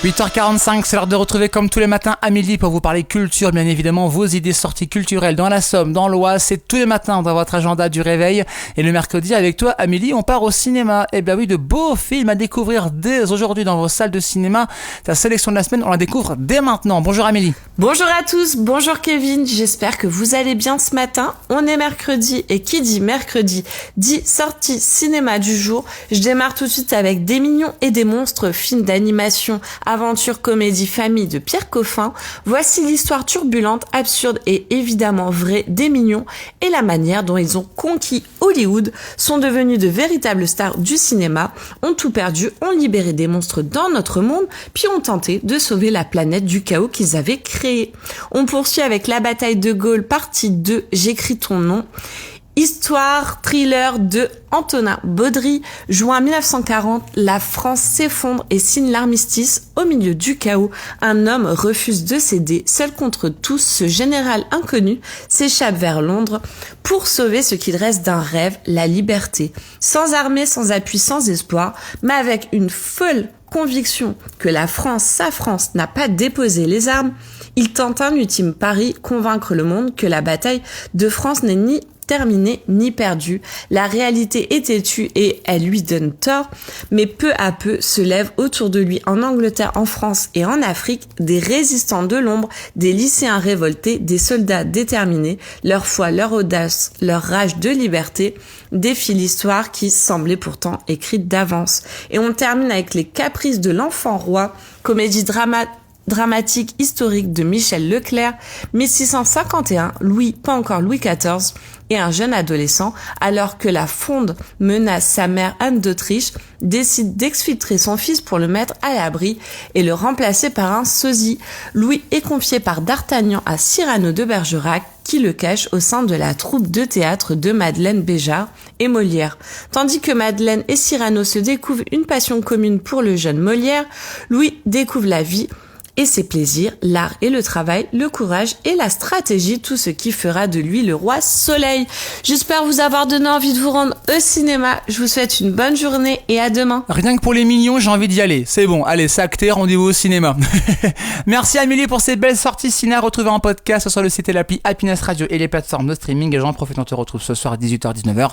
8h45, c'est l'heure de retrouver comme tous les matins Amélie pour vous parler culture, bien évidemment vos idées sorties culturelles dans la Somme, dans l'Oise, c'est tous les matins dans votre agenda du réveil. Et le mercredi avec toi Amélie, on part au cinéma. Et bien oui, de beaux films à découvrir dès aujourd'hui dans vos salles de cinéma. Ta sélection de la semaine, on la découvre dès maintenant. Bonjour Amélie. Bonjour à tous, bonjour Kevin, j'espère que vous allez bien ce matin. On est mercredi et qui dit mercredi dit sortie cinéma du jour. Je démarre tout de suite avec Des mignons et des monstres, film d'animation, aventure, comédie, famille de Pierre Coffin. Voici l'histoire turbulente, absurde et évidemment vraie des mignons et la manière dont ils ont conquis Hollywood, sont devenus de véritables stars du cinéma, ont tout perdu, ont libéré des monstres dans notre monde, puis ont tenté de sauver la planète du chaos qu'ils avaient créé. On poursuit avec La bataille de Gaulle, partie 2, J'écris ton nom. Histoire, thriller de Antonin Baudry. Juin 1940, la France s'effondre et signe l'armistice. Au milieu du chaos, un homme refuse de céder. Seul contre tous, ce général inconnu s'échappe vers Londres pour sauver ce qu'il reste d'un rêve, la liberté. Sans armée, sans appui, sans espoir, mais avec une folle conviction que la France, sa France, n'a pas déposé les armes, il tente un ultime pari, convaincre le monde que la bataille de France n'est ni terminée ni perdue. La réalité est têtue et elle lui donne tort, mais peu à peu se lèvent autour de lui en Angleterre, en France et en Afrique des résistants de l'ombre, des lycéens révoltés, des soldats déterminés. Leur foi, leur audace, leur rage de liberté défient l'histoire qui semblait pourtant écrite d'avance. Et on termine avec Les caprices de l'enfant roi, comédie dramatique historique de Michel Leclerc, 1651, pas encore Louis XIV, et un jeune adolescent, alors que la Fronde menace sa mère Anne d'Autriche, décide d'exfiltrer son fils pour le mettre à l'abri et le remplacer par un sosie. Louis est confié par D'Artagnan à Cyrano de Bergerac, qui le cache au sein de la troupe de théâtre de Madeleine Béjart et Molière. Tandis que Madeleine et Cyrano se découvrent une passion commune pour le jeune Molière, Louis découvre la vie et ses plaisirs, l'art et le travail, le courage et la stratégie, tout ce qui fera de lui le roi soleil. J'espère vous avoir donné envie de vous rendre au cinéma. Je vous souhaite une bonne journée et à demain. Rien que pour les mignons, j'ai envie d'y aller. C'est bon, allez, c'est acté, rendez-vous au cinéma. Merci Amélie pour ces belles sorties ciné à retrouver en podcast sur le site et l'appli Happiness Radio et les plateformes de streaming. Et j'en profite, on te retrouve ce soir à 18h-19h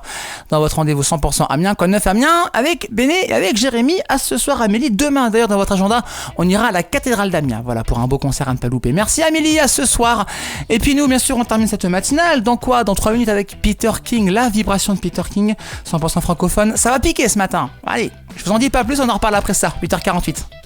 dans votre rendez-vous 100% Amiens, Côte Neuf Amiens, avec Béné et avec Jérémy. À ce soir Amélie, demain d'ailleurs dans votre agenda, on ira à la cathédrale d'Amiens. Voilà, pour un beau concert à ne pas louper. Merci Amélie, à ce soir. Et puis nous, bien sûr, on termine cette matinale. Dans 3 minutes avec Peter King, la vibration de Peter King, 100% francophone. Ça va piquer ce matin. Allez, je vous en dis pas plus, on en reparle après ça. 8h48.